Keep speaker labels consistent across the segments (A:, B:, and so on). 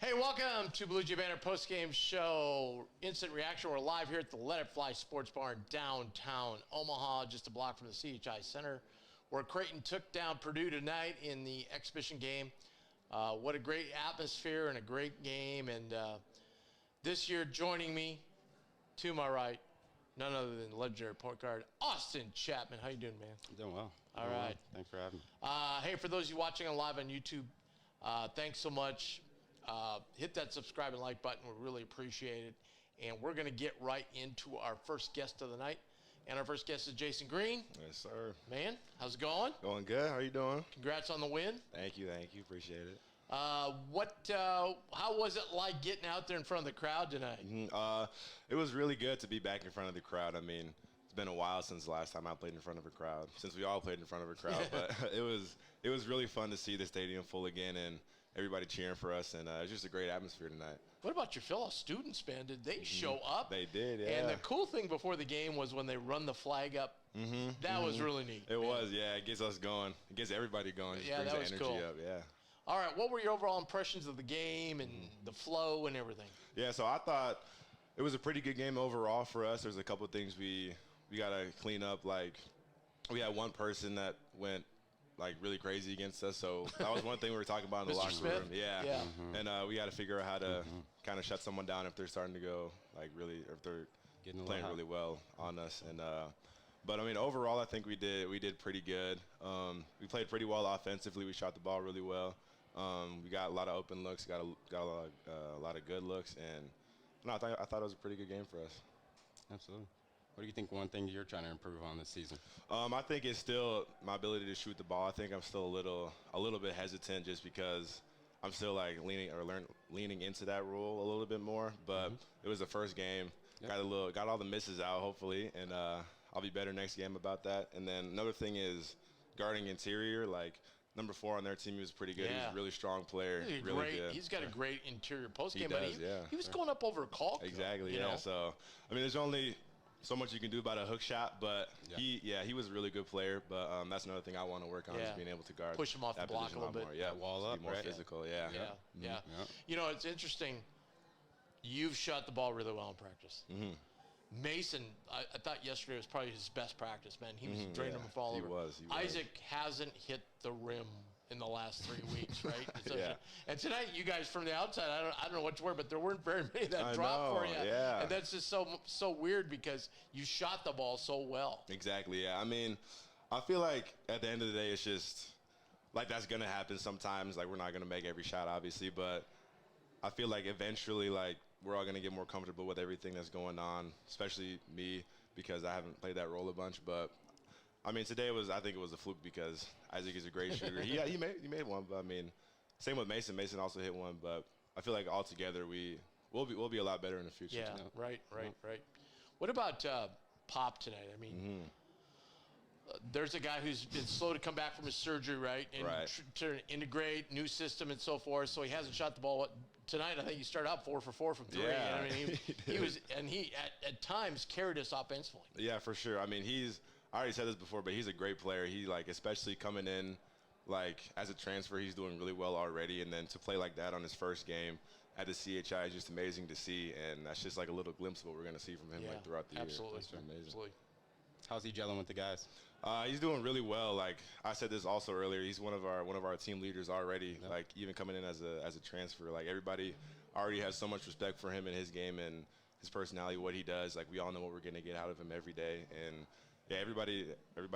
A: Hey, welcome to Bluejay Banter postgame show. Instant reaction. We're live here at the Let It Fly Sports Bar in downtown Omaha, just a block from the CHI Center, where Creighton took down Purdue tonight in the exhibition game. What a great atmosphere and a great game. And this year, joining me to my right, none other than legendary point guard Austin Chatman. How you doing, man?
B: I'm doing well.
A: All right.
B: Thanks for having me.
A: Hey, for those of you watching live on YouTube, thanks so much. Hit that subscribe and like button. We really appreciate it. And we're going to get right into our first guest of the night. And our first guest is Jasen Green.
C: Yes, sir.
A: Man, how's it going?
C: Going good. How you doing?
A: Congrats on the win.
C: Thank you. Appreciate it.
A: How was it like getting out there in front of the crowd tonight?
C: It was really good to be back in front of the crowd. I mean, it's been a while since the last time I played in front of a crowd, since we all played in front of a crowd. But it was really fun to see the stadium full again and everybody cheering for us, and it was just a great atmosphere tonight.
A: What about your fellow students, man? Did they show up?
C: They did, yeah.
A: And the cool thing before the game was when they run the flag up. That was really neat.
C: It was, yeah. It gets us going. It gets everybody going. It just brings
A: that was
C: the energy
A: cool.
C: up, yeah.
A: All right, what were your overall impressions of the game and the flow and everything?
C: Yeah, so I thought it was a pretty good game overall for us. There's a couple of things we got to clean up. Like, we had one person that went like really crazy against us, so that was one thing we were talking about in the
A: Mr.
C: locker
A: Smith?
C: room. Yeah. And we got to figure out how to kind of shut someone down if they're starting to go like really, or if they're playing really well on us. And but I mean, overall, I think we did pretty good. We played pretty well offensively. We shot the ball really well. We got a lot of open looks, got a lot of good looks, and no, I thought it was a pretty good game for us.
B: Absolutely. What do you think one thing you're trying to improve on this season?
C: I think it's still my ability to shoot the ball. I think I'm still a little bit hesitant just because I'm still like leaning into that role a little bit more. But it was the first game. Yep. Got all the misses out hopefully, and I'll be better next game about that. And then another thing is guarding interior. Like number 4 on their team, he was pretty good.
A: Yeah.
C: He's a really strong player.
A: He's got a great interior post game. He was
C: Yeah.
A: going up over a call.
C: Exactly. Yeah. So I mean, there's only so much you can do about a hook shot, but he was a really good player. But that's another thing I want to work on is being able to guard,
A: push him off the block a little bit,
C: more. Yeah,
B: wall up,
C: be more physical. Yeah.
A: You know, it's interesting. You've shot the ball really well in practice. Mason, I thought yesterday was probably his best practice, man. He was draining them all over.
C: He was.
A: Isaac hasn't hit the rim in the last 3 weeks, right?
C: Yeah.
A: And tonight, you guys from the outside, I don't know what to wear, but there weren't very many that dropped for you.
C: Yeah.
A: And that's just so weird because you shot the ball so well.
C: Exactly. Yeah. I mean, I feel like at the end of the day, it's just like that's gonna happen sometimes. Like we're not gonna make every shot, obviously, but I feel like eventually, like we're all gonna get more comfortable with everything that's going on, especially me because I haven't played that role a bunch, but. I mean, today I think it was a fluke because Isaac is a great shooter. He made one, but I mean, same with Mason. Mason also hit one, but I feel like altogether we'll be a lot better in the future.
A: Yeah, right. What about Pop tonight? I mean, there's a guy who's been slow to come back from his surgery, right? And to integrate new system and so forth. So he hasn't shot the ball tonight. I think he started out 4 for 4 from 3.
C: Yeah,
A: I mean, he at times carried us offensively.
C: Yeah, for sure. I mean, I already said this before, but he's a great player. He like, especially coming in like as a transfer, he's doing really well already. And then to play like that on his first game at the CHI is just amazing to see. And that's just like a little glimpse of what we're going to see from him like throughout the year. That's amazing.
A: Absolutely.
B: How's he gelling with the guys?
C: He's doing really well. Like I said this also earlier, he's one of our team leaders already. Yep. Like even coming in as a transfer, like everybody already has so much respect for him and his game and his personality, what he does. Like we all know what we're going to get out of him every day. And yeah, everybody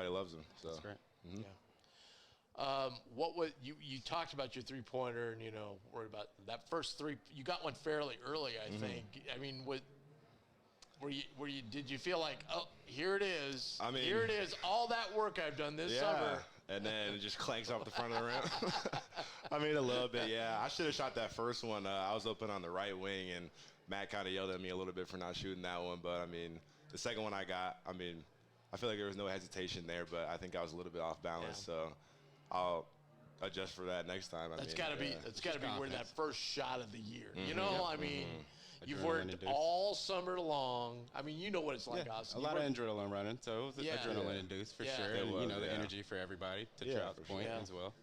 C: loves him. So.
B: That's great.
A: Yeah. What was you talked about your 3-pointer and worried about that first 3? You got one fairly early, I think. I mean, did you feel like, oh, here it is? I mean, here it is. All that work I've done this summer.
C: And then it just clanks off the front of the rim. I mean, a little bit, yeah. I should have shot that first one. I was open on the right wing, and Matt kind of yelled at me a little bit for not shooting that one. But I mean, the second one I got, I mean. I feel like there was no hesitation there, but I think I was a little bit off balance, so I'll adjust for that next time.
A: That's got to be where that first shot of the year. I mean, you've worked all summer long. I mean, you know what it's like, Austin.
B: A lot of adrenaline running, so it was adrenaline induced for sure. And the energy for everybody to try out the point as well.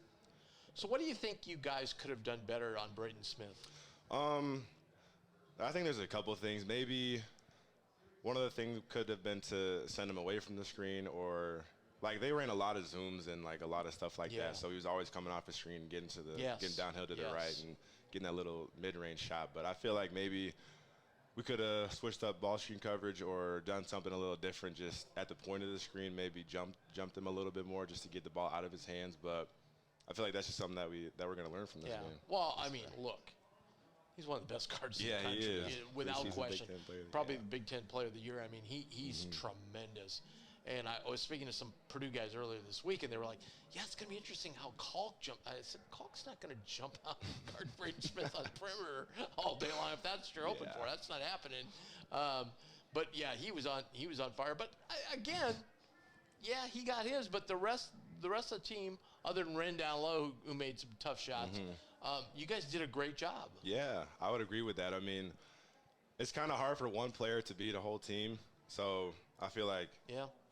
A: So what do you think you guys could have done better on Braden Smith?
C: I think there's a couple of things. Maybe one of the things could have been to send him away from the screen, or like they ran a lot of zooms and like a lot of stuff like that. So he was always coming off the screen, getting to the getting downhill to the right and getting that little mid-range shot. But I feel like maybe we could have switched up ball screen coverage or done something a little different just at the point of the screen, maybe jumped him a little bit more just to get the ball out of his hands. But I feel like that's just something that we're going to learn from this game.
A: Well, I mean, look, he's one of the best guards in the country.
C: He is.
A: Without question.
C: Probably
A: the Big Ten Player of the Year. I mean, he's tremendous. And I was speaking to some Purdue guys earlier this week, and they were like, yeah, it's going to be interesting how Kalk jump. I said, Kalk's not going to jump out and guard Braden Smith on the perimeter all day long if that's what you're open for. That's not happening. But, yeah, he was on fire. But, again, yeah, he got his. But the rest of the team, other than Ren down low, who made some tough shots, you guys did a great job.
C: Yeah, I would agree with that. I mean, it's kind of hard for one player to beat a whole team. So I feel like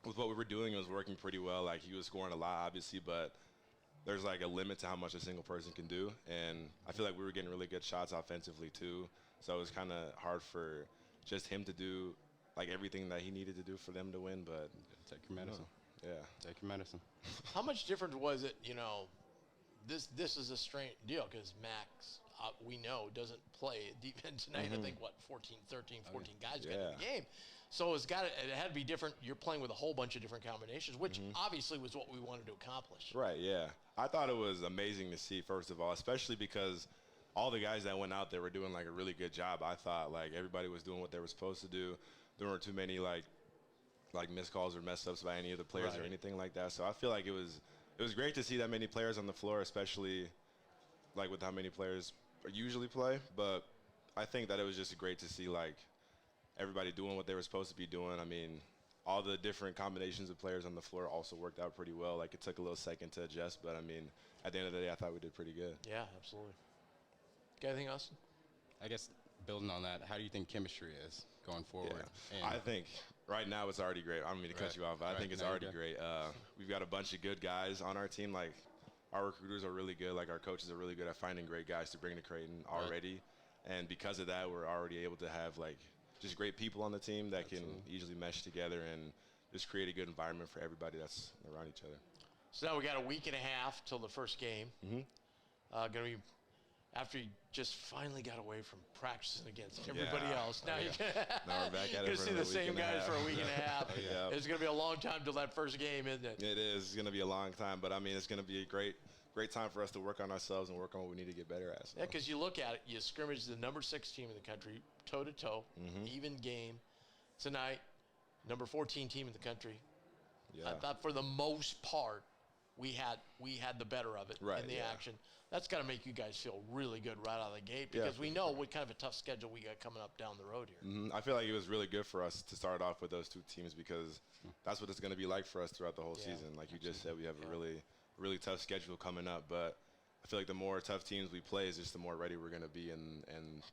C: with what we were doing, it was working pretty well. Like, he was scoring a lot, obviously, but there's, like, a limit to how much a single person can do. And I feel like we were getting really good shots offensively, too. So it was kind of hard for just him to do, like, everything that he needed to do for them to win. But
B: take your medicine. Take your medicine.
A: How much different was it, this is a strange deal because Max, we know, doesn't play defense tonight. I think, 14 guys got in the game. So it had to be different. You're playing with a whole bunch of different combinations, which obviously was what we wanted to accomplish.
C: Right, yeah. I thought it was amazing to see, first of all, especially because all the guys that went out there were doing, like, a really good job. I thought, like, everybody was doing what they were supposed to do. There weren't too many, like missed calls or mess ups by any of the players or anything like that. So I feel like it was great to see that many players on the floor, especially, like, with how many players usually play. But I think that it was just great to see, like, everybody doing what they were supposed to be doing. I mean, all the different combinations of players on the floor also worked out pretty well. Like, it took a little second to adjust, but, I mean, at the end of the day, I thought we did pretty good.
A: Yeah, absolutely. Got anything else?
B: I guess building on that, how do you think chemistry is going forward?
C: Yeah. I think right now it's already great. I don't mean to cut you off, but I think it's already great. We've got a bunch of good guys on our team. Like, our recruiters are really good. Like, our coaches are really good at finding great guys to bring to Creighton already. And because of that, we're already able to have, like, just great people on the team that can easily mesh together and just create a good environment for everybody that's around each other.
A: So now we got a week and a half till the first game. Going to be after you just finally got away from practicing against everybody else. Now you're going to see the same guys for a week and a half. It's going to be a long time till that first game, isn't it?
C: It is. It's going to be a long time, but I mean, it's going to be a great time for us to work on ourselves and work on what we need to get better at. So.
A: Yeah, because you look at it, you scrimmage the number 6 team in the country, toe-to-toe, even game. Tonight, number 14 team in the country. Yeah. I thought for the most part, we had the better of it in the action. That's got to make you guys feel really good right out of the gate because we know what kind of a tough schedule we got coming up down the road here.
C: I feel like it was really good for us to start off with those two teams because that's what it's going to be like for us throughout the whole season. Like you just said, we have a really tough schedule coming up, but I feel like the more tough teams we play is just the more ready we're going to be and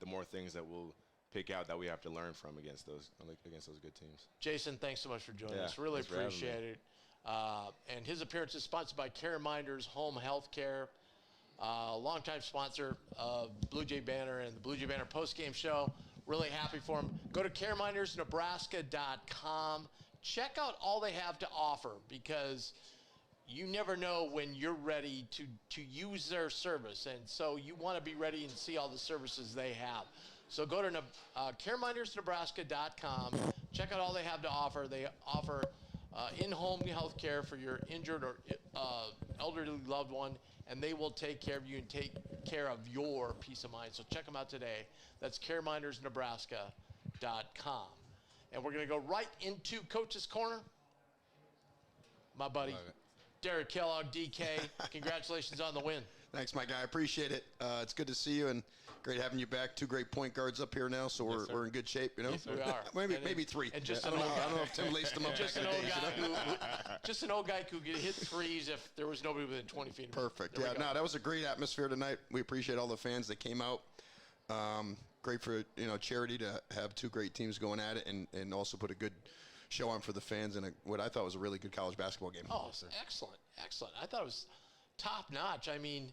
C: the more things that we'll pick out that we have to learn from against those good teams.
A: Jasen, thanks so much for joining us. Really appreciate it. And his appearance is sponsored by CareMinders Home Health Care, longtime sponsor of Bluejay Banter and the Bluejay Banter postgame show. Really happy for him. Go to caremindersnebraska.com. Check out all they have to offer because you never know when you're ready to use their service. And so you want to be ready and see all the services they have. So go to caremindersnebraska.com. Check out all they have to offer. They offer in-home health care for your injured or elderly loved one, and they will take care of you and take care of your peace of mind. So check them out today. That's caremindersnebraska.com. And we're going to go right into Coach's Corner. My buddy, Derek Kellogg, DK, congratulations on the win.
D: Thanks, my guy. I appreciate it. It's good to see you, and great having you back. 2 great point guards up here now, so we're in good shape, you know?
A: Yes, we are.
D: maybe 3.
A: And just
D: I don't know if Tim laced them up
A: just an old guy who could hit threes if there was nobody within 20 feet of him.
D: Perfect. Yeah, no, that was a great atmosphere tonight. We appreciate all the fans that came out. Great for, charity to have 2 great teams going at it and also put a good show on for the fans and what I thought was a really good college basketball game.
A: Oh, excellent. I thought it was top notch. I mean,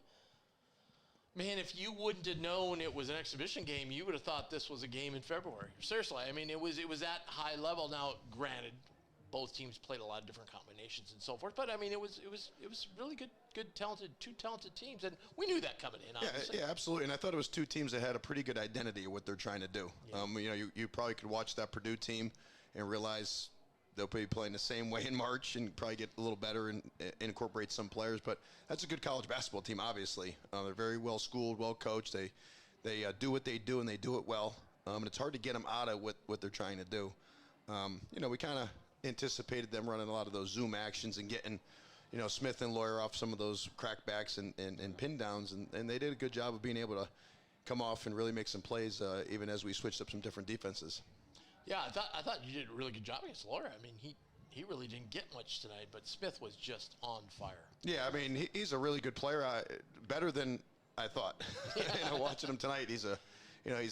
A: Man, if you wouldn't have known it was an exhibition game, you would have thought this was a game in February. Seriously, I mean, it was at high level. Now, granted, both teams played a lot of different combinations and so forth, but I mean, it was really good, talented, two talented teams, and we knew that coming in. Obviously.
D: Yeah, absolutely. And I thought it was two teams that had a pretty good identity of what they're trying to do. Yeah. You probably could watch that Purdue team and realize they'll be playing the same way in March and probably get a little better and incorporate some players. But that's a good college basketball team, obviously. They're very well schooled, well coached. They do what they do, and they do it well. And it's hard to get them out of what they're trying to do. We kind of anticipated them running a lot of those zoom actions and getting, Smith and Lawyer off some of those crackbacks and pin downs. And they did a good job of being able to come off and really make some plays, even as we switched up some different defenses.
A: Yeah, I thought you did a really good job against Lawyer. I mean, he really didn't get much tonight, but Smith was just on fire.
D: Yeah, I mean, he's a really good player, better than I thought.
A: Yeah.
D: Watching him tonight, he's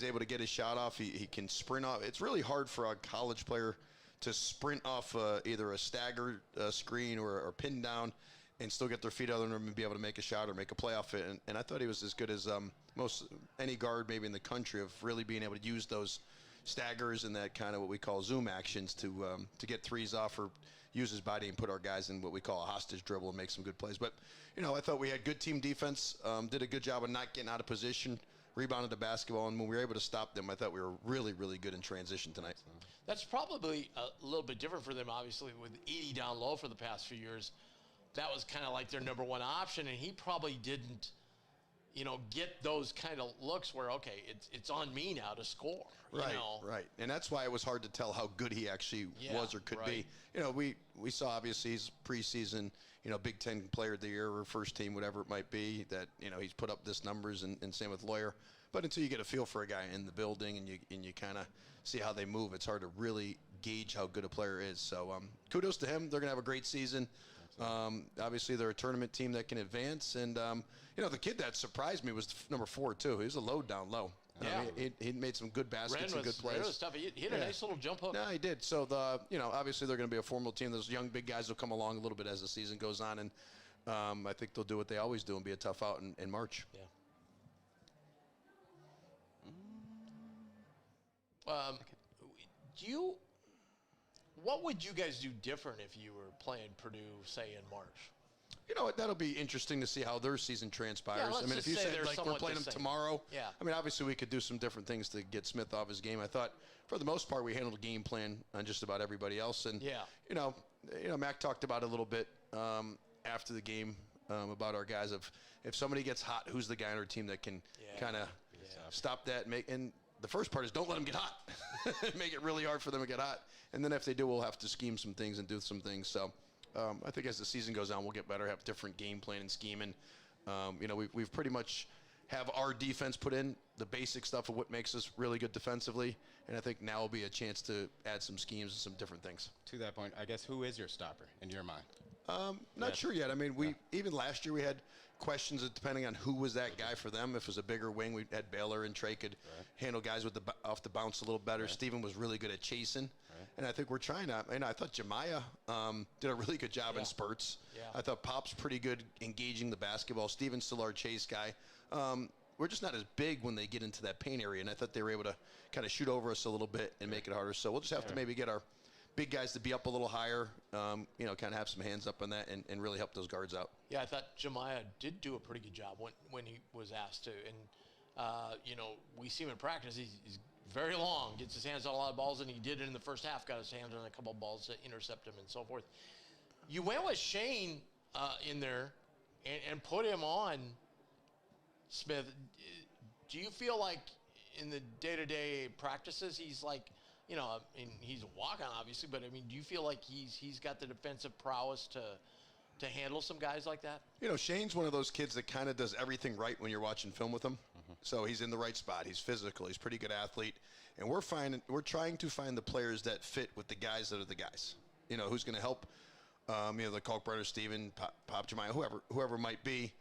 D: able to get his shot off. He can sprint off. It's really hard for a college player to sprint off either a stagger screen or pin down and still get their feet out of them and be able to make a shot or make a play off it. And I thought he was as good as most any guard maybe in the country of really being able to use those staggers and that kind of what we call zoom actions to get threes off or use his body and put our guys in what we call a hostage dribble and make some good plays. But, I thought we had good team defense, did a good job of not getting out of position, rebounded the basketball, and when we were able to stop them, I thought we were really, really good in transition tonight.
A: That's probably a little bit different for them, obviously, with Edey down low for the past few years. That was kind of like their number one option, and he probably didn't get those kind of looks where, okay, it's on me now to score.
D: Right. And that's why it was hard to tell how good he actually was or could be. We saw, obviously, he's preseason, Big Ten player of the year or first team, whatever it might be, that, he's put up this numbers and same with Lawyer. But until you get a feel for a guy in the building and you kind of see how they move, it's hard to really gauge how good a player is. So kudos to him. They're going to have a great season. Obviously, they're a tournament team that can advance. And, the kid that surprised me was number 4, too. He was a load down low.
A: Yeah.
D: He made some good baskets and good plays.
A: Ren was tough. He hit a nice little jump hook.
D: No, he did. So, obviously, they're going to be a formal team. Those young big guys will come along a little bit as the season goes on. And I think they'll do what they always do and be a tough out in March.
A: Yeah. What would you guys do different if you were playing Purdue, say, in March?
D: You know what? That'll be interesting to see how their season transpires.
A: Yeah,
D: I mean, if you said we're playing them tomorrow,
A: yeah.
D: I mean, obviously we could do some different things to get Smith off his game. I thought for the most part we handled the game plan on just about everybody else. And Mac talked about it a little bit after the game about our guys. If somebody gets hot, who's the guy on our team that can kind of stop that? And the first part is don't let them get hot. Make it really hard for them to get hot. And then if they do, we'll have to scheme some things and do some things. So I think as the season goes on, we'll get better, have different game plan and scheme. And, we've pretty much have our defense put in the basic stuff of what makes us really good defensively. And I think now will be a chance to add some schemes and some different things.
B: To that point, I guess, who is your stopper in your mind?
D: Not sure yet. I mean, even last year we had questions depending on who was that guy for them. If it was a bigger wing, we had Baylor and Trey could handle guys with off the bounce a little better. Steven was really good at chasing. And I think we're trying to, I thought Jemiah did a really good job in spurts.
A: Yeah.
D: I thought Pop's pretty good engaging the basketball. Steven's still our chase guy. We're just not as big when they get into that paint area, and I thought they were able to kind of shoot over us a little bit and make it harder. So we'll just have to maybe get our big guys to be up a little higher, kind of have some hands up on that and really help those guards out.
A: Yeah, I thought Jemiah did do a pretty good job when he was asked to. And, we see him in practice. He's very long, gets his hands on a lot of balls, and he did it in the first half, got his hands on a couple of balls to intercept him and so forth. You went with Shane in there and put him on Smith. Do you feel like in the day-to-day practices he's like, he's a walk-on, obviously, but, do you feel like he's got the defensive prowess to handle some guys like that?
D: Shane's one of those kids that kind of does everything right when you're watching film with him. Mm-hmm. So he's in the right spot. He's physical. He's a pretty good athlete. And we're trying to find the players that fit with the guys that are the guys. Who's going to help, the Kalkbrenner, Steven, Pop Jemiah, whoever might be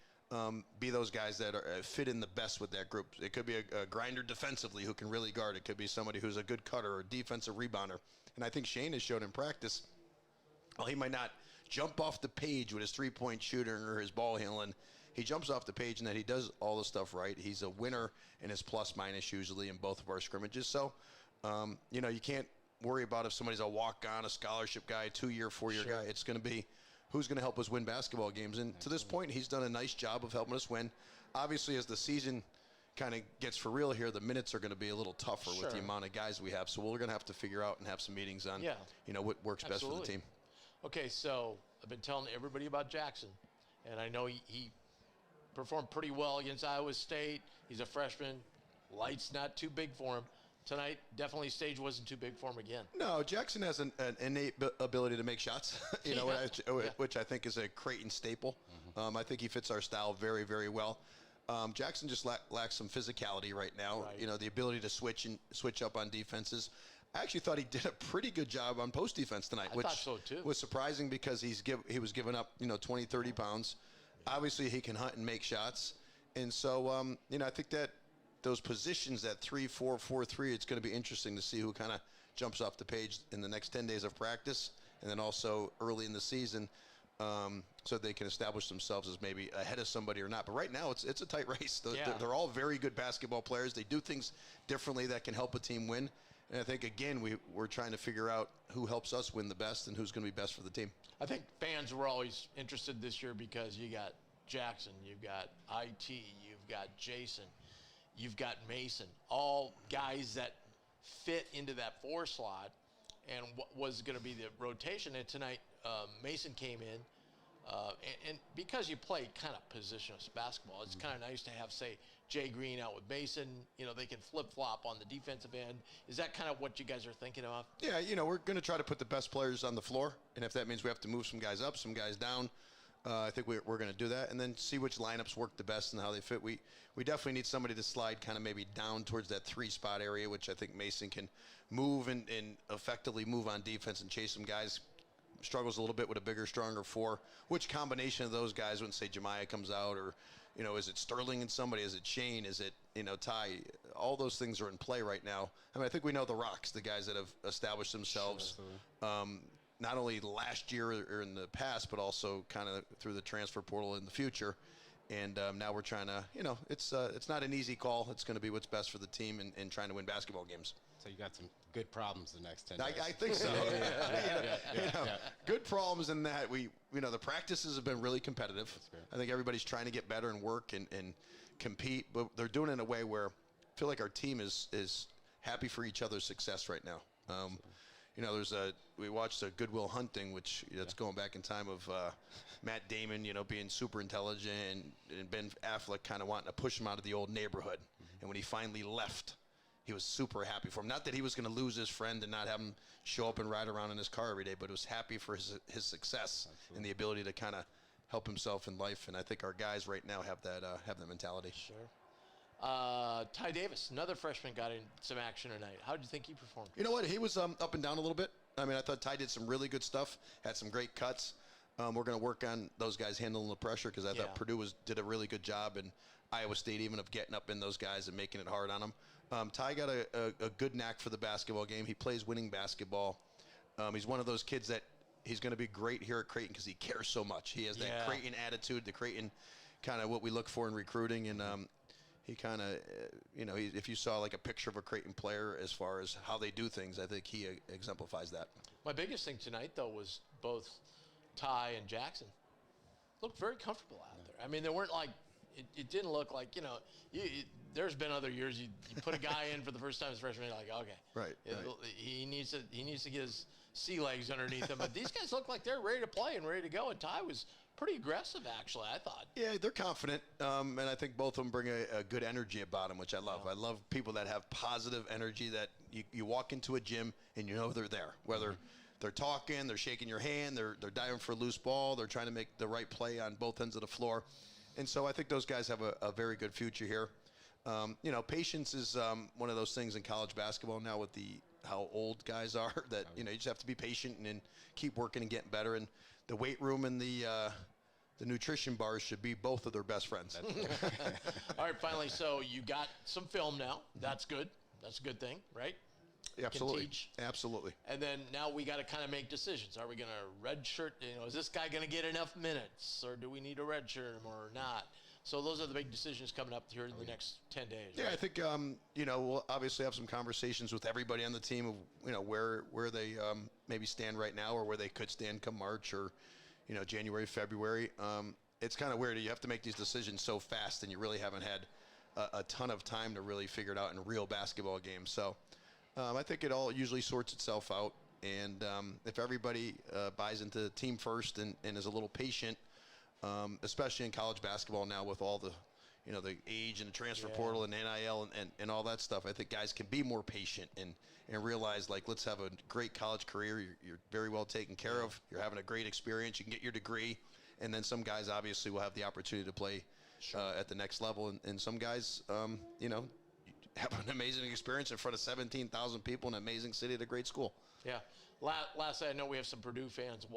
D: those guys that fit in the best with that group. It could be a grinder defensively who can really guard. It could be somebody who's a good cutter or a defensive rebounder. And I think Shane has shown in practice, while he might not jump off the page with his three-point shooter or his ball handling, he jumps off the page and that he does all the stuff right. He's a winner in his plus-minus usually in both of our scrimmages. So, you know, you can't worry about if somebody's a walk-on, a scholarship guy, 2-year, 4-year guy. It's going to be who's going to help us win basketball games. And to this point, he's done a nice job of helping us win. Obviously, as the season kind of gets for real here, the minutes are going to be a little tougher with the amount of guys we have. So we're going to have to figure out and have some meetings on, you know, what works best for the team.
A: Okay, so I've been telling everybody about Jasen, and I know he performed pretty well against Iowa State. He's a freshman. Light's not too big for him. Tonight, definitely stage wasn't too big for him again.
D: No, Jackson has an innate ability to make shots, you know, which I think is a Creighton staple. I think he fits our style very, very well. Jackson just lacks some physicality right now. You know, the ability to switch up on defenses. I actually thought he did a pretty good job on post defense tonight,
A: which
D: was surprising because he was giving up, you know, 20, 30 pounds. Obviously, he can hunt and make shots. And so, you know, I think that those positions, that 3-4, 4-3, it's going to be interesting to see who kind of jumps off the page in the next 10 days of practice and then also early in the season so they can establish themselves as maybe ahead of somebody or not. But right now, it's a tight race. They're all very good basketball players. They do things differently that can help a team win. And I think, again, we're trying to figure out who helps us win the best and who's going to be best for the team.
A: I think fans were always interested this year because you got Jackson, you've got IT, you've got Jasen, you've got Mason, all guys that fit into that 4 slot and what was going to be the rotation. And tonight, Mason came in. And because you play kind of positionless basketball, it's kind of nice to have, say, Jay Green out with Mason. You know, they can flip-flop on the defensive end. Is that kind of what you guys are thinking of?
D: Yeah, you know, we're going to try to put the best players on the floor. And if that means we have to move some guys up, some guys down, I think we're going to do that. And then see which lineups work the best and how they fit. We definitely need somebody to slide kind of maybe down towards that 3-spot area, which I think Mason can move and effectively move on defense and chase some guys. Struggles a little bit with a bigger, stronger 4. Which combination of those guys, when say Jemiah comes out, or, you know, is it Sterling and somebody? Is it Shane? Is it, you know, Ty? All those things are in play right now. I mean, I think we know the rocks, the guys that have established themselves, not only last year or in the past, but also kind of through the transfer portal in the future. And now we're trying to, you know, it's not an easy call. It's going to be what's best for the team and trying to win basketball games.
B: So you got some good problems the next 10 days.
D: I think so. Good problems in that the practices have been really competitive. I think everybody's trying to get better and work and compete, but they're doing it in a way where I feel like our team is happy for each other's success right now. You know, we watched a Goodwill Hunting, which that's going back in time of Matt Damon, you know, being super intelligent and Ben Affleck kind of wanting to push him out of the old neighborhood. And when he finally left, he was super happy for him. Not that he was going to lose his friend and not have him show up and ride around in his car every day, but was happy for his success and the ability to kind of help himself in life. And I think our guys right now have that mentality.
A: Sure. Ty Davis, another freshman, got in some action tonight. How did you think he performed?
D: You know what? He was up and down a little bit. I mean, I thought Ty did some really good stuff, had some great cuts. We're going to work on those guys handling the pressure because I thought Purdue did a really good job, and Iowa State even of getting up in those guys and making it hard on them. Ty got a good knack for the basketball game. He plays winning basketball. He's one of those kids that he's going to be great here at Creighton because he cares so much. He has that Creighton attitude, the Creighton kind of what we look for in recruiting, and he kind of, if you saw like a picture of a Creighton player as far as how they do things, I think he exemplifies that.
A: My biggest thing tonight, though, was both Ty and Jackson looked very comfortable out there. I mean, they weren't like, it didn't look like, there's been other years you put a guy in for the first time as a freshman, you're like, okay.
D: Right.
A: He needs to get his sea legs underneath him. But these guys look like they're ready to play and ready to go. And Ty was pretty aggressive, actually, I thought.
D: Yeah, they're confident. And I think both of them bring a good energy about them, which I love. I love people that have positive energy that you walk into a gym and you know they're there. Whether they're talking, they're shaking your hand, they're diving for a loose ball, they're trying to make the right play on both ends of the floor. And so I think those guys have a very good future here. Patience is one of those things in college basketball now with how old guys are that, you just have to be patient and keep working and getting better. And the weight room and the nutrition bars should be both of their best friends.
A: All right, finally, so you got some film now. That's good. That's a good thing, right?
D: Absolutely.
A: can teach.
D: Absolutely.
A: And then now we got to kind of make decisions. Are we going to redshirt? Is this guy going to get enough minutes, or do we need to redshirt him or not? So those are the big decisions coming up here in the next 10 days.
D: Yeah,
A: right?
D: I think we'll obviously have some conversations with everybody on the team of where they maybe stand right now, or where they could stand come March, or January, February. It's kind of weird. You have to make these decisions so fast, and you really haven't had a ton of time to really figure it out in a real basketball game. So I think it all usually sorts itself out. And if everybody buys into team first and is a little patient, especially in college basketball now with all the age and the transfer portal and NIL and all that stuff, I think guys can be more patient and realize, like, let's have a great college career. You're very well taken care of. You're having a great experience. You can get your degree. And then some guys obviously will have the opportunity to play at the next level. And some guys, have an amazing experience in front of 17,000 people in an amazing city at a great school.
A: Yeah. Lastly, I know we have some Purdue fans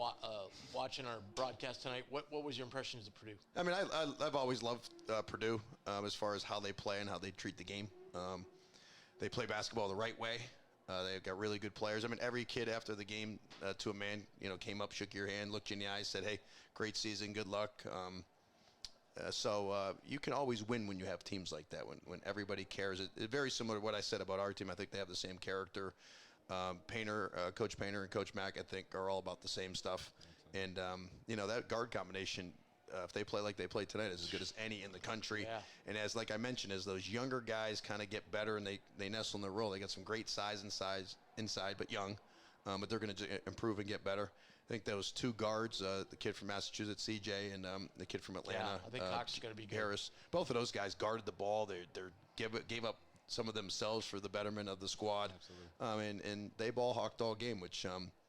A: watching our broadcast tonight. What was your impressions of Purdue?
D: I mean, I've always loved Purdue as far as how they play and how they treat the game. They play basketball the right way. They've got really good players. I mean, every kid after the game, to a man, came up, shook your hand, looked you in the eyes, said, "Hey, great season, good luck." So you can always win when you have teams like that, when everybody cares. It's very similar to what I said about our team. I think they have the same character. Coach Painter and Coach Mack, I think, are all about the same stuff. And, that guard combination, if they play like they play tonight, is as good as any in the country.
A: Yeah.
D: And like I mentioned, as those younger guys kind of get better and they nestle in their role, they got some great size inside, but young. But they're going to improve and get better. I think those two guards, the kid from Massachusetts, CJ, and the kid from Atlanta,
A: I think Cox is going to be good.
D: Harris. Both of those guys guarded the ball. They gave up some of themselves for the betterment of the squad.
B: Absolutely.
D: And they ball hawked all game, which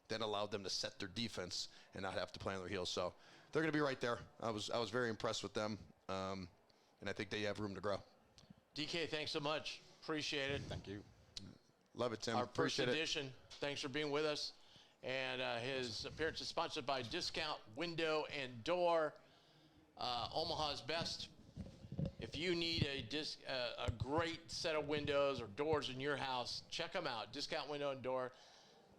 D: then allowed them to set their defense and not have to play on their heels. So they're going to be right there. I was very impressed with them, and I think they have room to grow.
A: DK, thanks so much. Appreciate it.
B: Thank you.
D: Love it, Tim.
A: Our first
D: Appreciate
A: edition. Thanks for being with us. And his appearance is sponsored by Discount Window and Door, Omaha's best. If you need a great set of windows or doors in your house, check them out. Discount Window and Door.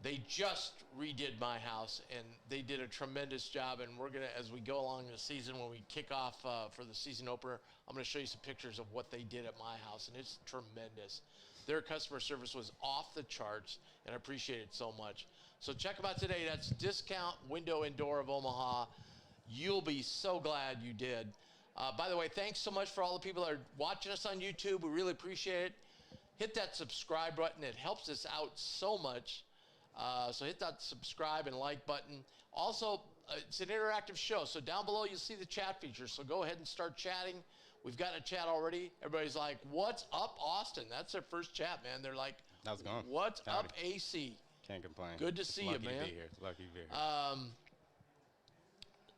A: They just redid my house, and they did a tremendous job. And we're going to, as we go along the season, when we kick off for the season opener, I'm going to show you some pictures of what they did at my house, and it's tremendous. Their customer service was off the charts, and I appreciate it so much. So check them out today. That's Discount Window and Door of Omaha. You'll be so glad you did. By the way, thanks so much for all the people that are watching us on YouTube. We really appreciate it. Hit that subscribe button. It helps us out so much. So hit that subscribe and like button. Also, it's an interactive show. So down below, you'll see the chat feature. So go ahead and start chatting. We've got a chat already. Everybody's like, "What's up, Austin?" That's their first chat, man. They're like,
B: "How's it going?
A: What's up, AC?"
B: Can't complain.
A: Good to see you, man.
B: Lucky to be here. Lucky to be here.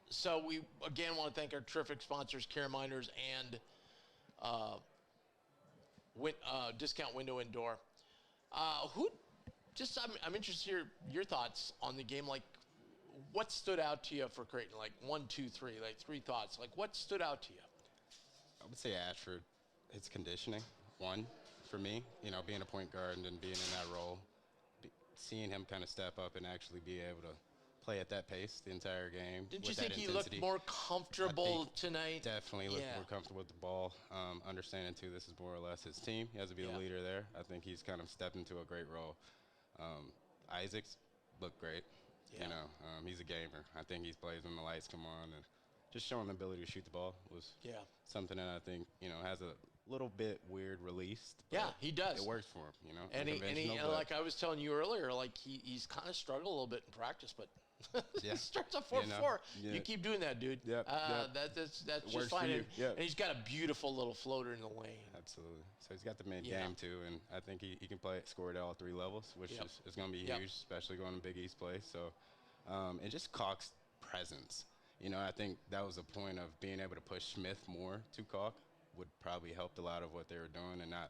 A: So we, again, want to thank our terrific sponsors, Care Miners and Discount Window and Door. I'm interested to hear your thoughts on the game. Like, what stood out to you for Creighton? Like 1, 2, 3, like 3 thoughts. Like, what stood out to you?
B: I would say Ashford, his conditioning, one, for me. Being a point guard and then being in that role, seeing him kind of step up and actually be able to play at that pace the entire game.
A: Didn't you think he looked more comfortable tonight?
B: Definitely looked more comfortable with the ball. Understanding, too, this is more or less his team. He has to be the leader there. I think he's kind of stepped into a great role. Isaacs looked great.
A: Yeah.
B: He's a gamer. I think he plays when the lights come on. And just showing the ability to shoot the ball was something that I think, has a little bit weird released.
A: Yeah, he does.
B: It works for him,
A: And he like I was telling you earlier, like he's kind of struggled a little bit in practice, but he starts at 4-4. You keep doing that, dude. That's just fine. And he's got a beautiful little floater in the lane.
B: Absolutely. So he's got the mid-game, too, and I think he can score at all 3 levels, which is going to be huge, especially going to Big East play. So, and just Cock's presence. I think that was a point of being able to push Smith more to Cock would probably helped a lot of what they were doing and not,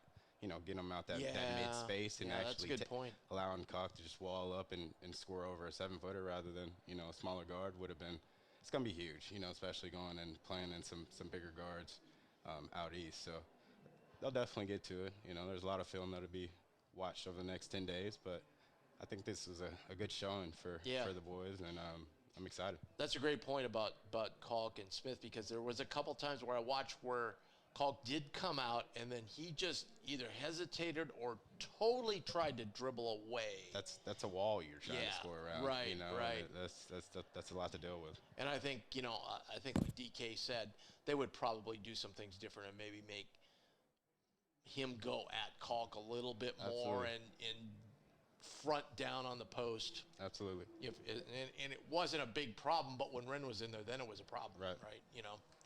B: get them out that mid space and actually
A: that's a good point.
B: Allowing Cock to just wall up and score over a 7-footer rather than, a smaller guard would have been. It's going to be huge, especially going and playing in some bigger guards out east. So they'll definitely get to it. There's a lot of film that'll be watch over the next 10 days. But I think this was a good showing for the boys, and I'm excited.
A: That's a great point about Kalk and Smith, because there was a couple times where I watched where Kalk did come out and then he just either hesitated or totally tried to dribble away.
B: That's a wall you're trying to score around.
A: Right,
B: you know,
A: right.
B: That's a lot to deal with.
A: And I think, I think like DK said, they would probably do some things different and maybe make him go at Kalk a little bit more and front down on the post.
B: Absolutely.
A: And it wasn't a big problem, but when Wren was in there, then it was a problem. Right.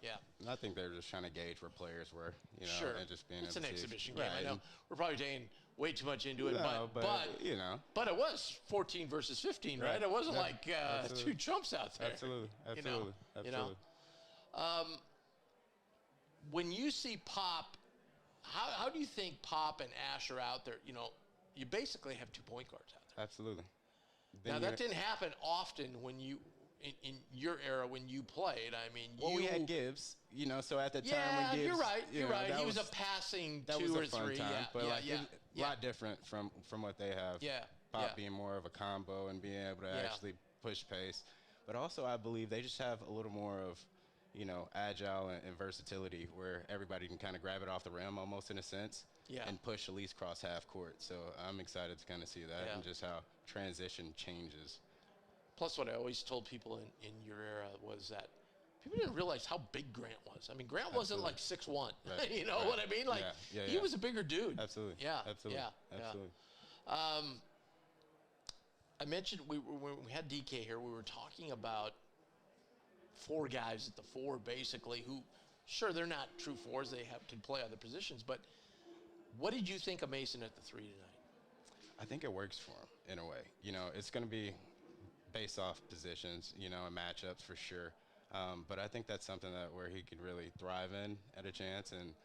A: Yeah.
B: And I think they're just trying to gauge where players were,
A: sure.
B: and just being
A: it's
B: able
A: an
B: to
A: exhibition
B: see.
A: game.
B: Right.
A: I know we're probably taking way too much into it,
B: No, but
A: but it was 14 versus 15, right? It wasn't like two chumps out there.
B: Absolutely.
A: When you see Pop, how do you think Pop and Ash are out there? You basically have 2 point guards out there.
B: Absolutely.
A: Now, that didn't happen often when you, in your era when you played. I mean,
B: we had Gibbs, so at the time when Gibbs.
A: You're right. He was a passing
B: that
A: 2
B: was
A: or
B: a fun
A: 3.
B: Time, but
A: a
B: lot different from what they have. Pop being more of a combo and being able to actually push pace. But also, I believe they just have a little more of, agile and versatility where everybody can kind of grab it off the rim almost in a sense. And push at least cross half court. So I'm excited to kind of see that and just how transition changes.
A: Plus, what I always told people in your era was that people didn't realize how big Grant was. I mean, Grant wasn't like 6'1".
B: Right.
A: You know what I mean? Like, he was a bigger dude.
B: Absolutely.
A: Yeah.
B: Absolutely.
A: Yeah.
B: Absolutely.
A: I mentioned when we had DK here, we were talking about 4 guys at the 4, basically, who, sure, they're not true 4s. They can play other positions, but what did you think of Mason at the 3 tonight?
B: I think it works for him in a way. It's going to be based off positions, and matchups for sure. But I think that's something where he could really thrive in at a chance. And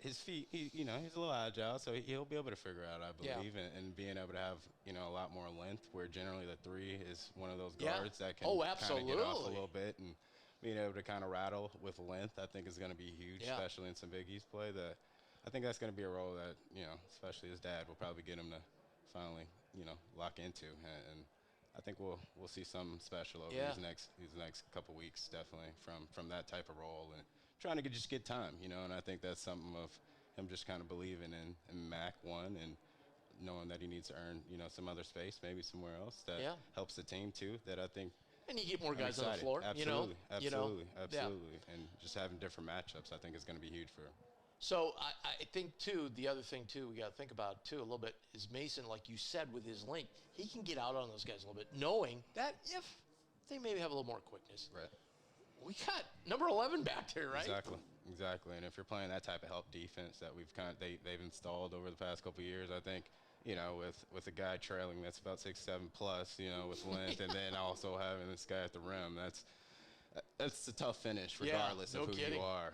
B: his feet, he's a little agile, so he'll be able to figure out, I believe, and being able to have, a lot more length, where generally the 3 is one of those guards that can kind of get off a little bit, and being able to kind of rattle with length, I think is going to be huge, especially in some Big East play. I think that's going to be a role that, especially his dad will probably get him to finally, lock into. And I think we'll see something special over these next couple weeks, definitely, from that type of role, and trying to just get time, and I think that's something of him just kind of believing in Mac, one, and knowing that he needs to earn, some other space, maybe somewhere else that helps the team too, that I think.
A: And you get more guys on the floor,
B: Absolutely. And just having different matchups, I think, is going to be huge for him.
A: So I think, too, the other thing, too, we got to think about, too, a little bit, is Mason, like you said, with his length, he can get out on those guys a little bit, knowing that if they maybe have a little more quickness.
B: Right.
A: We got number 11 back there, right?
B: Exactly. And if you're playing that type of help defense that they've installed over the past couple of years, I think, with a guy trailing that's about 6'7" plus, with length, and then also having this guy at the rim, that's a tough finish regardless of who you are,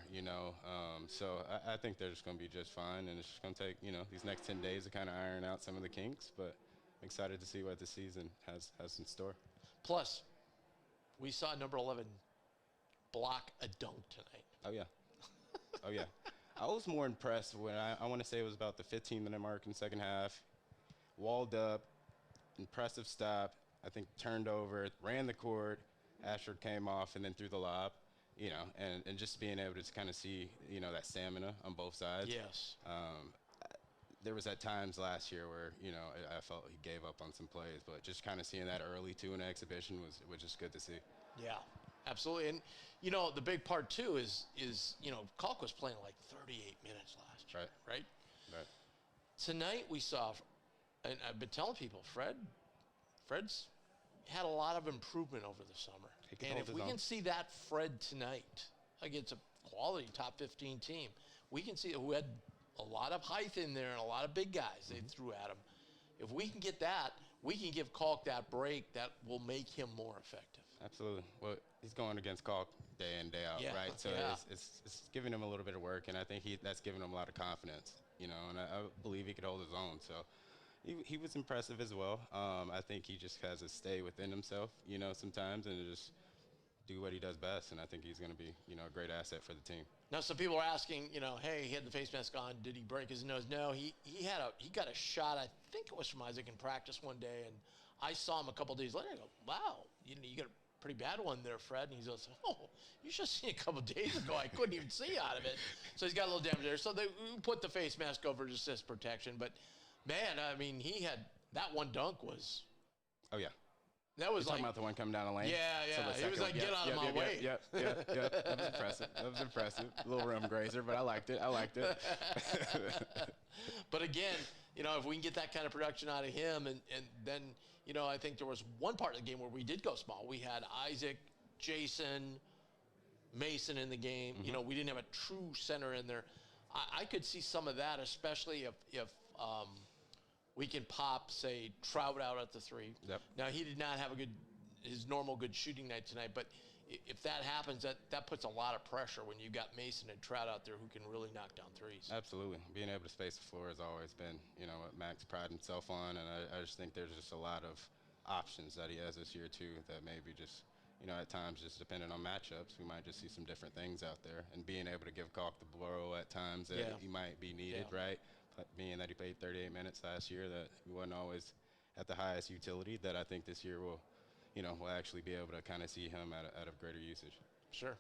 B: So I think they're just going to be just fine, and it's just going to take, these next 10 days to kind of iron out some of the kinks, but I'm excited to see what the season has in store.
A: Plus, we saw number 11 block a dunk tonight.
B: Oh, yeah. I was more impressed when I want to say it was about the 15-minute mark in the second half. Walled up, impressive stop, I think turned over, ran the court, Ashford came off and then threw the lob, and just being able to kind of see, that stamina on both sides.
A: Yes.
B: There was at times last year where, I felt he gave up on some plays, but just kind of seeing that early too in the exhibition was just good to see.
A: Yeah, absolutely. And, the big part too is Kalk was playing like 38 minutes last year, right? Tonight we saw, and I've been telling people, Fred's had a lot of improvement over the summer. And if we can see that Fred tonight against a quality top 15 team, we can see who had a lot of height in there and a lot of big guys they threw at him. If we can get that, we can give Kalk that break that will make him more effective.
B: Absolutely. Well, he's going against Kalk day in, day out, right? So it's giving him a little bit of work, and I think that's giving him a lot of confidence, and I believe he could hold his own. So he was impressive as well. I think he just has to stay within himself, sometimes, and just do what he does best, and I think he's going to be, a great asset for the team.
A: Now, some people are asking, hey, he had the face mask on. Did he break his nose? No, he got a shot. I think it was from Isaac in practice one day, and I saw him a couple days later. I go, wow, you got a pretty bad one there, Fred. And he goes, oh, you should have seen a couple days ago. I couldn't even see out of it. So he's got a little damage there. So they put the face mask over just as protection. But, man, I mean, he had that one dunk was.
B: Oh, yeah.
A: That was
B: talking about the one coming down the lane?
A: Yeah. He was like, get out of my way.
B: Yep. That was impressive. A little rim grazer, but I liked it.
A: But again, if we can get that kind of production out of him, and then, I think there was one part of the game where we did go small. We had Isaac, Jasen, Mason in the game.
B: Mm-hmm.
A: We didn't have a true center in there. I could see some of that, especially if we can pop, say, Trout out at the 3.
B: Yep.
A: Now, he did not have his normal good shooting night tonight, but if that happens, that puts a lot of pressure when you've got Mason and Trout out there who can really knock down threes.
B: Absolutely. Being able to space the floor has always been, what Max prides himself on, and I just think there's just a lot of options that he has this year, too, that maybe just, at times just depending on matchups, we might just see some different things out there, and being able to give Kalk the blow at times that he might be needed, right? Being that he played 38 minutes last year, that he wasn't always at the highest utility, that I think this year we'll actually be able to kind of see him at a greater usage.
A: Sure.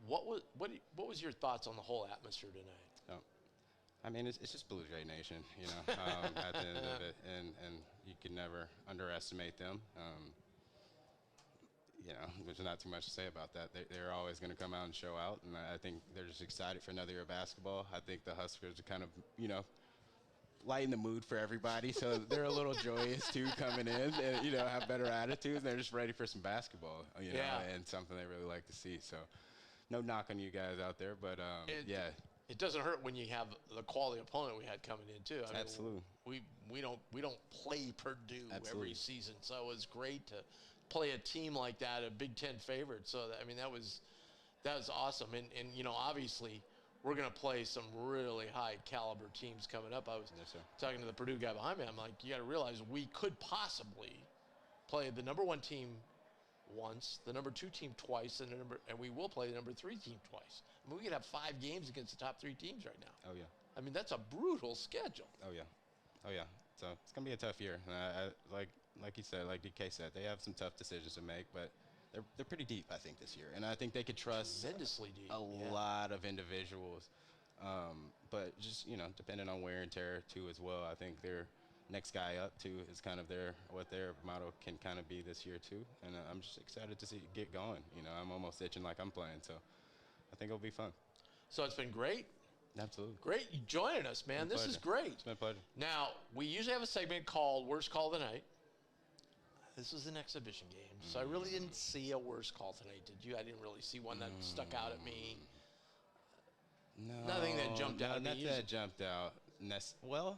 A: What was your thoughts on the whole atmosphere tonight?
B: I mean, it's just Bluejay Nation, at the end of it, and you can never underestimate them. There's not too much to say about that. They're always going to come out and show out, and I think they're just excited for another year of basketball. I think the Huskers are kind of, lighten the mood for everybody, so they're a little joyous too coming in, and have better attitudes. And they're just ready for some basketball, and something they really like to see. So, no knock on you guys out there, but
A: it doesn't hurt when you have the quality opponent we had coming in too. I mean,
B: absolutely.
A: We don't play Purdue
B: Absolutely.
A: every season, so it was great to play a team like that, a Big Ten favorite. So that was awesome, and obviously we're going to play some really high caliber teams coming up. I was talking to the Purdue guy behind me. I'm like, you got to realize we could possibly play the number 1 team once, the number 2 team twice, and we will play the number 3 team twice. I mean, we could have 5 games against the top 3 teams right now.
B: Oh yeah.
A: I mean, that's a brutal schedule.
B: Oh yeah. So it's gonna be a tough year. Like you said, like DK said, they have some tough decisions to make, but they're pretty deep, I think, this year. And I think they could trust
A: tremendously deep.
B: a lot of individuals. But just, depending on wear and tear, too, as well. I think their next guy up, too, is kind of what their motto can kind of be this year, too. And I'm just excited to see it get going. I'm almost itching like I'm playing. So I think it'll be fun.
A: So it's been great.
B: Absolutely.
A: Great you joining us, man. This is great.
B: It's been a pleasure.
A: Now, we usually have a segment called Worst Call of the Night. This was an exhibition game, so I really didn't see a worst call tonight, did you? I didn't really see one that stuck out at me.
B: No.
A: Nothing that jumped out at me.
B: Nothing that jumped out. Well,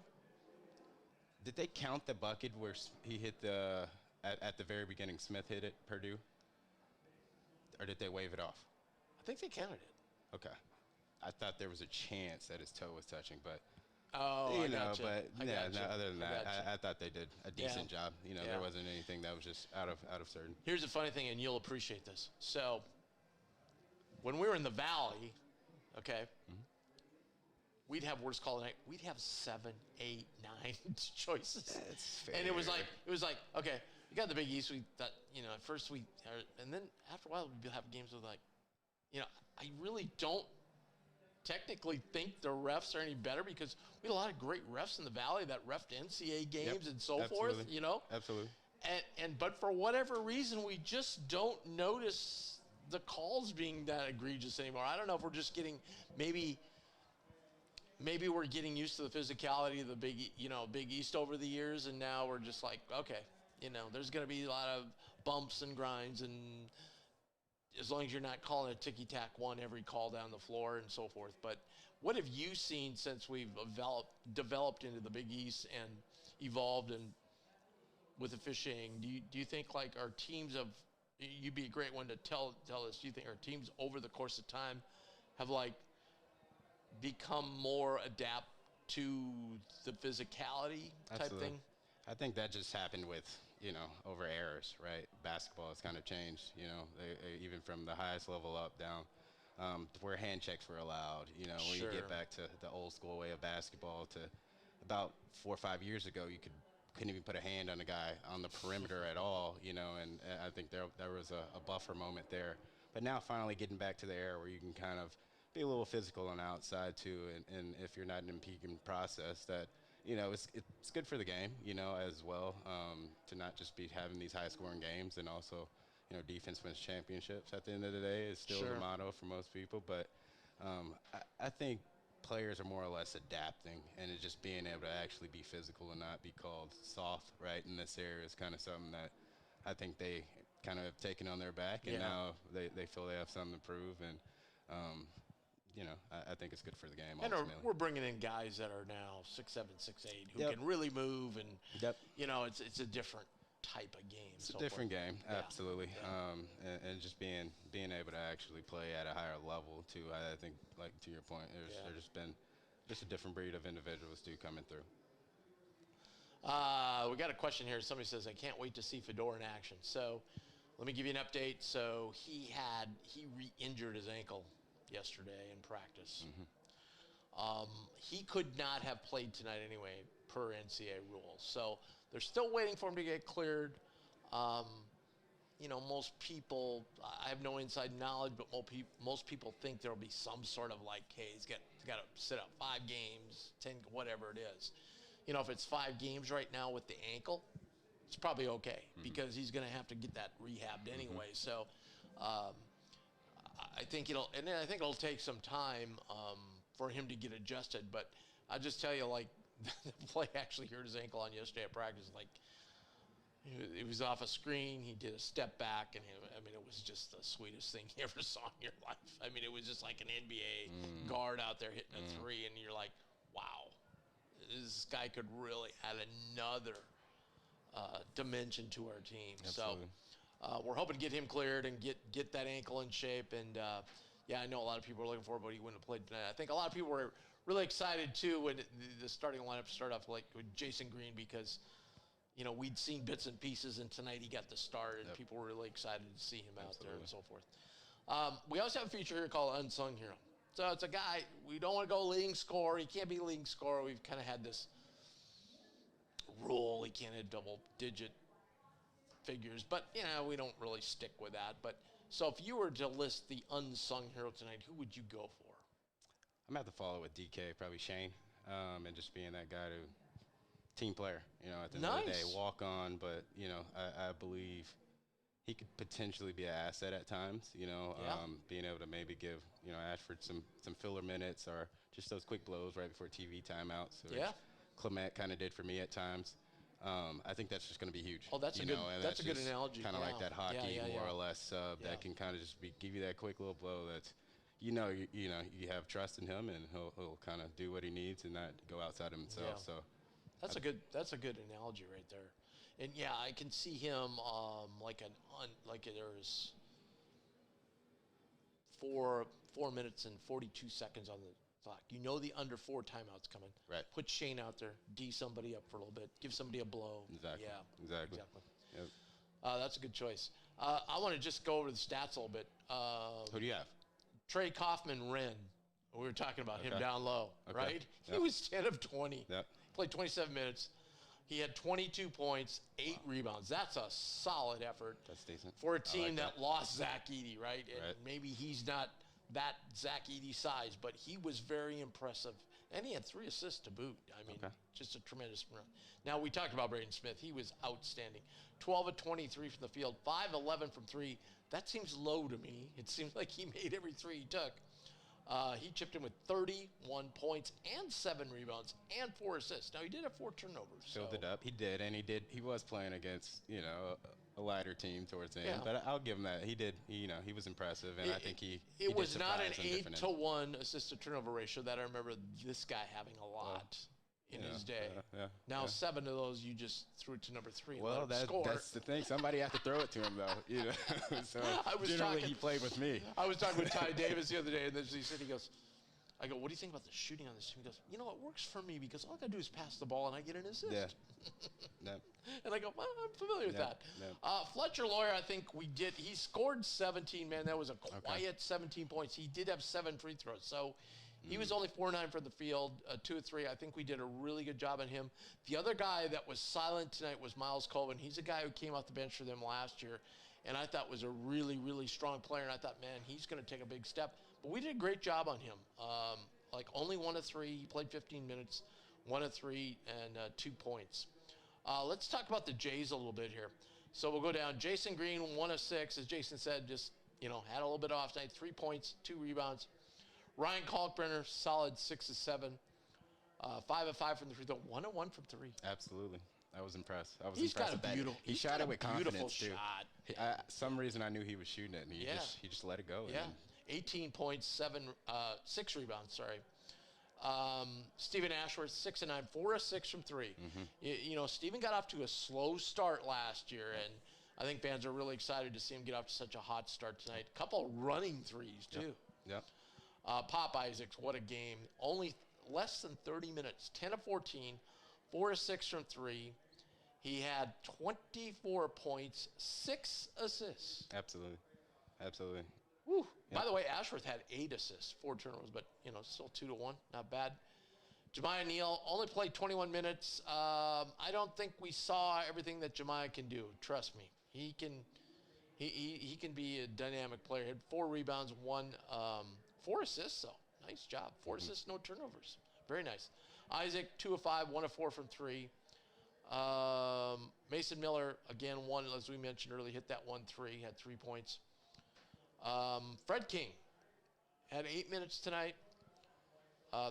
B: did they count the bucket where he hit at the very beginning, Smith hit it, Purdue? Or did they wave it off?
A: I think they counted it.
B: Okay. I thought there was a chance that his toe was touching, but
A: I gotcha.
B: But other than that,
A: gotcha.
B: I thought they did a decent job. There wasn't anything that was just out of certain.
A: Here's the funny thing, and you'll appreciate this. So, when we were in the Valley, okay, we'd have worst call of the night. We'd have 7, 8, 9 choices.
B: That's fair.
A: And it was like, okay, you got the Big East. We thought, at first and then after a while we'd have games with I really don't technically think the refs are any better because we had a lot of great refs in the Valley that refed NCAA games and so forth,
B: Absolutely.
A: But for whatever reason, we just don't notice the calls being that egregious anymore. I don't know if we're just getting maybe we're getting used to the physicality of the Big East over the years, and now we're just like, okay, there's going to be a lot of bumps and grinds, and as long as you're not calling a ticky-tack one every call down the floor and so forth. But what have you seen since we've developed into the Big East and evolved and with officiating? Do you think like our teams you'd be a great one to tell us, do you think our teams over the course of time have like become more adapt to the physicality type thing?
B: I think that just happened with, over errors, right? Basketball has kind of changed, even from the highest level up, down, where hand checks were allowed, when you get back to the old school way of basketball to about 4 or 5 years ago, couldn't even put a hand on a guy on the perimeter at all, and I think there was a buffer moment there. But now finally getting back to the era where you can kind of be a little physical on the outside too, and if you're not in an impeding process, that it's good for the game, as well, to not just be having these high-scoring games, and also, defense wins championships. At the end of the day, is still the motto for most people. But I think players are more or less adapting, and it's just being able to actually be physical and not be called soft, right? In this area is kind of something that I think they kind of have taken on their back, and now they feel they have something to prove, and I think it's good for the game.
A: And
B: ultimately.
A: we're bringing in guys that are now 6'7", 6'8", who can really move, and it's a different type of game.
B: It's a different game, absolutely. And just being able to actually play at a higher level too. I think, like to your point, there's just been a different breed of individuals too coming through.
A: We got a question here. Somebody says, I can't wait to see Fedor in action. So let me give you an update. So he re-injured his ankle yesterday in practice. He could not have played tonight anyway, per NCAA rules. So they're still waiting for him to get cleared. Most people, I have no inside knowledge, but most people think there'll be some sort of like, hey, he's got to sit out 5 games, 10, whatever it is. If it's 5 games right now with the ankle, it's probably okay, because he's going to have to get that rehabbed anyway. So I think it'll take some time for him to get adjusted. But I'll just tell you, like, the play actually hurt his ankle on yesterday at practice. Like, it was off a screen. He did a step back, and it was just the sweetest thing you ever saw in your life. It was just like an NBA guard out there hitting a 3, and you're like, wow, this guy could really add another dimension to our team. Absolutely. So we're hoping to get him cleared and get that ankle in shape. And I know a lot of people are looking for it, but he wouldn't have played tonight. I think a lot of people were really excited too when the starting lineup started off like with Jasen Green, because we'd seen bits and pieces, and tonight he got the start, and people were really excited to see him out there and so forth. We also have a feature here called Unsung Hero. So it's a guy, we don't want to go leading scorer. He can't be leading scorer. We've kind of had this rule. He can't have double-digit figures, but, we don't really stick with that. But so if you were to list the unsung hero tonight, who would you go for?
B: I'm going to have to follow with DK, probably Shane, and just being that guy team player, at the end of the day, walk on, but, I believe he could potentially be an asset at times, being able to maybe give, Ashford some filler minutes, or just those quick blows right before TV timeouts, which Clement kind of did for me at times. I think that's just going to be huge.
A: Oh, that's a good analogy.
B: Kind of like that hockey, more or less, that can kind of just give you that quick little blow that's, you have trust in him, and he'll kind of do what he needs and not go outside himself. So
A: that's a good analogy right there. And I can see him like there's 4 minutes and 42 seconds on the clock. The under 4 timeouts coming.
B: Right.
A: Put Shane out there, D somebody up for a little bit, give somebody a blow.
B: Exactly.
A: Yeah.
B: Exactly. Yep.
A: That's a good choice. I want to just go over the stats a little bit.
B: Who do you have?
A: Trey Kaufman-Renn. We were talking about him down low, right? He was 10 of 20.
B: Yep.
A: Played 27 minutes. He had 22 points, 8 rebounds. That's a solid effort.
B: That's decent.
A: For a team that lost Zach Edey, right? And maybe he's not that Zach Edey size, but he was very impressive. And he had 3 assists to boot. Just a tremendous run. Now, we talked about Braden Smith. He was outstanding. 12 of 23 from the field, 5-11 from 3. That seems low to me. It seems like he made every 3 he took. He chipped in with 31 points and 7 rebounds and 4 assists. Now, he did have 4 turnovers.
B: Filled it up. He did, and he was playing against, a lighter team towards the end. But I'll give him that. He did, he was impressive, and I think he
A: It was not an 8-to-1 assist-to-turnover ratio that I remember this guy having a lot in his day. Now, 7 of those, you just threw it to number 3 and let him score.
B: That's the thing. Somebody had to throw it to him, though. So
A: I was
B: generally, he played with me.
A: I was talking with Ty Davis the other day, and he said, he goes, I go, what do you think about the shooting on this team? He goes, you know, it works for me because all I got to do is pass the ball and I get an assist.
B: Yeah. No.
A: And I go, well, I'm familiar with that. Fletcher Lawyer, I think he scored 17, man. That was a quiet 17 points. He did have 7 free throws. So he was only 4-9 for the field, 2 of 3. I think we did a really good job on him. The other guy that was silent tonight was Miles Colvin. He's a guy who came off the bench for them last year, and I thought was a really, really strong player. And I thought, man, he's going to take a big step. But we did a great job on him. Like only 1 of 3. He played 15 minutes, 1 of 3, and 2 points. Let's talk about the Jays a little bit here. So we'll go down. Jasen Green, 1 of 6, as Jason said, just, had a little bit off tonight. 3 points, 2 rebounds. Ryan Kalkbrenner, solid 6 of 7. 5 of 5 from the free throw, 1 of 1 from 3.
B: Absolutely. I was impressed.
A: He's got a beautiful,
B: he shot it with confidence too.
A: Shot.
B: Some reason I knew he was shooting it, and he just let it go.
A: Yeah. 18 points, 6 rebounds, sorry. Stephen Ashworth, 6 of 9, 4 of 6 from 3. Stephen got off to a slow start last year, and I think fans are really excited to see him get off to such a hot start tonight. A couple running threes, too.
B: Yep.
A: Pop Isaacs, what a game. Only less than 30 minutes, 10 of 14, 4 of 6 from 3. He had 24 points, 6 assists.
B: Absolutely.
A: Woo. Yep. By the way, Ashworth had 8 assists, 4 turnovers, but, still 2-1, not bad. Jemiah Neal only played 21 minutes. I don't think we saw everything that Jemiah can do. Trust me. He can be a dynamic player. He had 4 rebounds, 4 assists, though. Nice job. 4 assists, no turnovers. Very nice. Isaac, 2 of 5, 1 of 4 from 3. Mason Miller, again, 1, as we mentioned earlier, hit that 1-3, had 3 points. Fred King had 8 minutes tonight,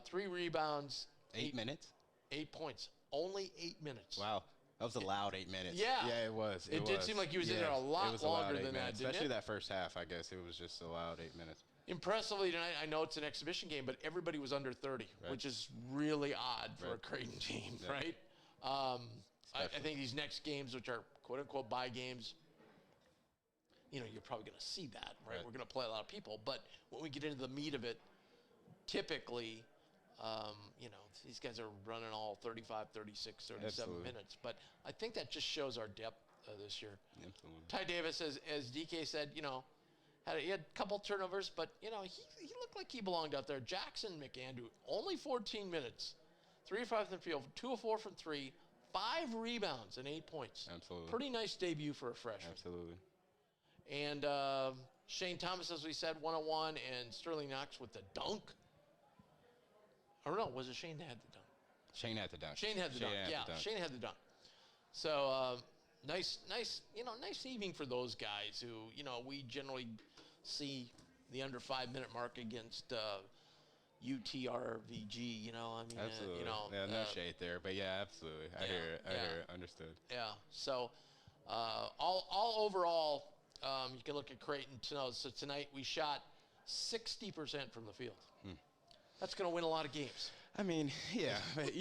A: 3 rebounds.
B: 8 minutes?
A: 8 points. Only 8 minutes.
B: Wow. That was a loud 8 minutes.
A: Yeah.
B: Yeah, it was.
A: It did seem like he was in there a lot longer than that, didn't
B: especially
A: it?
B: that first half, I guess. It was just a loud 8 minutes.
A: Impressively tonight, I know it's an exhibition game, but everybody was under 30, which is really odd for a Creighton team, right? I think these next games, which are quote-unquote bye games, you're probably going to see that, right? We're going to play a lot of people. But when we get into the meat of it, typically, these guys are running all 35, 36, 37
B: Absolutely.
A: minutes. But I think that just shows our depth this year.
B: Absolutely.
A: Ty Davis, as DK said, he had a couple turnovers, but, he looked like he belonged out there. Jackson McAndrew, only 14 minutes, 3 of 5 from the field, 2 of 4 from 3, 5 rebounds and 8 points.
B: Absolutely.
A: Pretty nice debut for a freshman.
B: Absolutely.
A: And Shane Thomas, as we said, 1 of 1, and Sterling Knox with the dunk. I don't know, was it Shane that had the dunk?
B: Shane had the dunk.
A: Shane had the dunk. Shane had the dunk. So nice evening for those guys who, we generally see the under 5-minute mark against UTRVG,
B: Absolutely. No shade there, but absolutely. I hear it. Understood.
A: Yeah. So all overall, you can look at Creighton. So tonight we shot 60% from the field. That's going to win a lot of games.
B: I mean, yeah, but,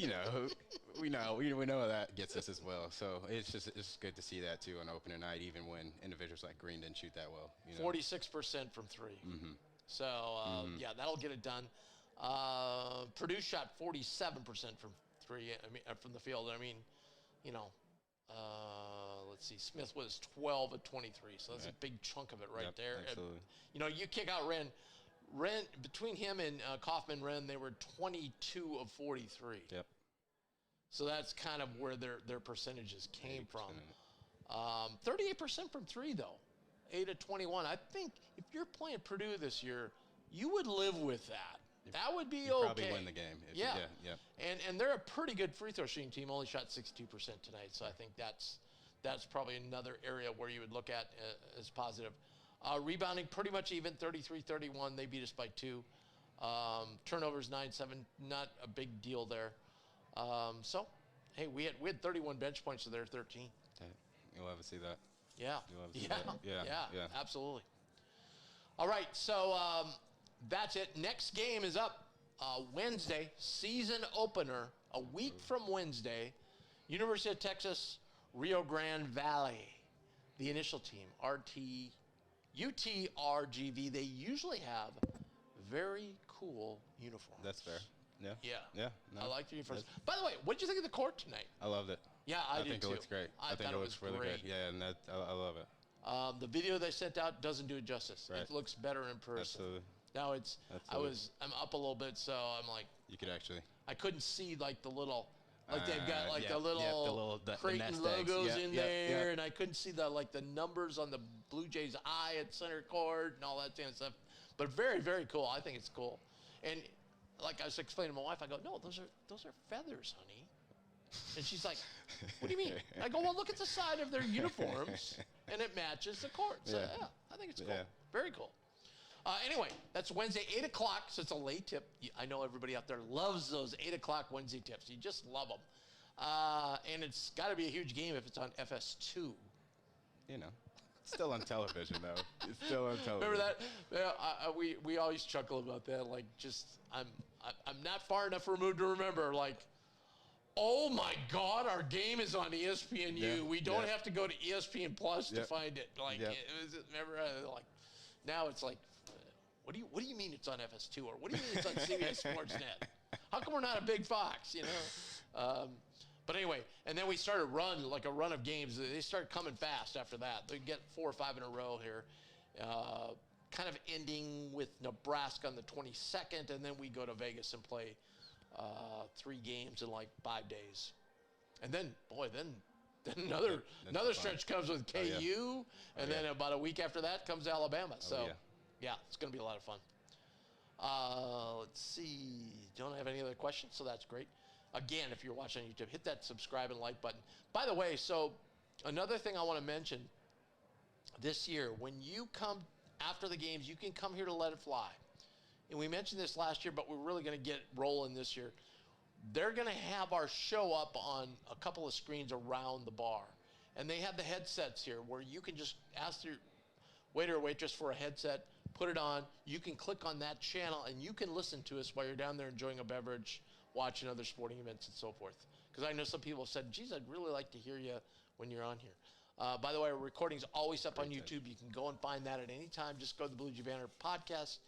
B: we know that gets us as well. So it's good to see that too on opening night, even when individuals like Green didn't shoot that well.
A: 46% from 3.
B: Mm-hmm.
A: So that'll get it done. Purdue shot 47% from 3. From the field. Let's see. Smith was 12 of 23, so that's a big chunk of it there.
B: Absolutely.
A: You kick out Wren. Between him and Kaufman-Wren, they were 22 of 43.
B: Yep.
A: So that's kind of where their percentages came from. 38% from 3, though. 8 of 21. I think if you're playing Purdue this year, you would live with that. That would be okay.
B: Probably win the game.
A: Yeah. And they're a pretty good free throw shooting team. Only shot 62% tonight. So I think that's probably another area where you would look at as positive. Rebounding pretty much even, 33-31. They beat us by 2. Turnovers 9-7. Not a big deal there. So, hey, we had 31 bench points, so they're 13.
B: You'll ever see that.
A: Yeah.
B: You'll ever see that.
A: Yeah. Absolutely. All right, so that's it. Next game is up Wednesday, season opener, a week from Wednesday. University of Texas, Rio Grande Valley. The initial team, UTRGV. They usually have very cool uniforms.
B: That's fair. Yeah.
A: Yeah.
B: Yeah. No,
A: I like the uniforms. By the way, what did you think of the court tonight?
B: I loved it.
A: Yeah, I did
B: think
A: too.
B: it looks great. I think it looks really
A: great.
B: good. Yeah, and I love it.
A: The video they sent out doesn't do it justice.
B: Right.
A: It looks better in person.
B: Absolutely.
A: Now
B: Absolutely.
A: I'm up a little bit, so I'm like,
B: You could actually.
A: I couldn't see like the little, like they've got like
B: yeah,
A: the little
B: the
A: Creighton
B: nest eggs.
A: logos
B: Yeah,
A: in
B: yeah,
A: there,
B: yeah.
A: and I couldn't see the numbers on the Blue Jays' eye at center court and all that kind of stuff. But very, very cool. I think it's cool. And like I was explaining to my wife, I go, no, those are feathers, honey. And she's like, what do you mean? I go, well, look at the side of their uniforms, and it matches the court. So, yeah, I think it's cool.
B: Yeah.
A: Very cool. Anyway, that's Wednesday, 8 o'clock, so it's a late tip. I know everybody out there loves those 8 o'clock Wednesday tips. You just love them. And it's got to be a huge game if it's on FS2.
B: You know, it's still on television, though. It's still on television.
A: Remember that? Yeah, we always chuckle about that. Like, just, I'm not far enough removed to remember, like, oh my God, our game is on ESPNU.
B: Yeah,
A: We don't have to go to ESPN Plus to find it. Like,
B: Yeah.
A: it was never like. Now it's like, what do you mean it's on FS2, or what do you mean it's on CBS Sportsnet? How come we're not a big Fox? You know. But anyway, and then we started a run of games. They started coming fast after that. They get 4 or 5 in a row here. Kind of ending with Nebraska on the 22nd, and then we go to Vegas and play 3 games in like 5 days. And then, boy, then another stretch comes with KU, and then about a week after that comes Alabama. So, yeah, it's going to be a lot of fun. Let's see. Don't have any other questions, so that's great. Again, if you're watching on YouTube, hit that subscribe and like button. By the way, so another thing I want to mention, this year, when you come after the games, you can come here to Let It Fly. And we mentioned this last year, but we're really going to get rolling this year. They're going to have our show up on a couple of screens around the bar. And they have the headsets here where you can just ask your waiter or waitress for a headset, put it on. You can click on that channel, and you can listen to us while you're down there enjoying a beverage, watching other sporting events, and so forth. Because I know some people have said, geez, I'd really like to hear you when you're on here. By the way, our recording's always up on YouTube. You can go and find that at any time. Just go to the Bluejay Banter podcast.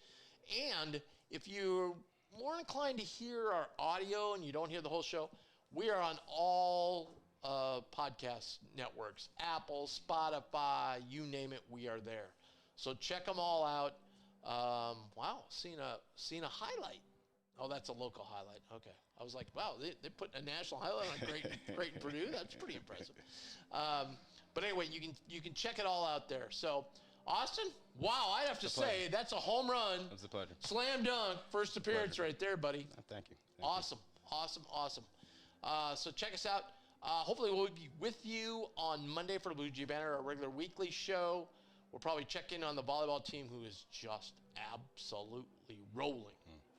A: And if you're more inclined to hear our audio and you don't hear the whole show, we are on all podcast networks. Apple, Spotify, you name it, we are there. So check them all out. Wow, seen a highlight. Oh, that's a local highlight. Okay. I was like, wow, they put a national highlight on Creighton Purdue. That's pretty impressive. But anyway, you can check it all out there. So, Austin, wow, I'd have to say that's a home run.
B: It was a pleasure.
A: Slam dunk. First appearance right there, buddy.
B: Thank you.
A: Awesome. So check us out. Hopefully we'll be with you on Monday for the Bluejay Banter, our regular weekly show. We'll probably check in on the volleyball team, who is just absolutely rolling.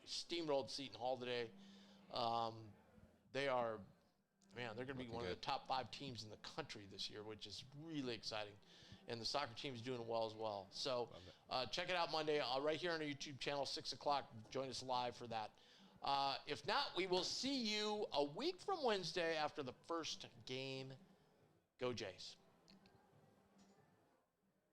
A: Steamrolled Seton Hall today. They're going to be one of the top 5 teams in the country this year, which is really exciting. And the soccer team is doing well as well. So check it out Monday right here on our YouTube channel, 6 o'clock. Join us live for that. If not, we will see you a week from Wednesday after the first game. Go Jays.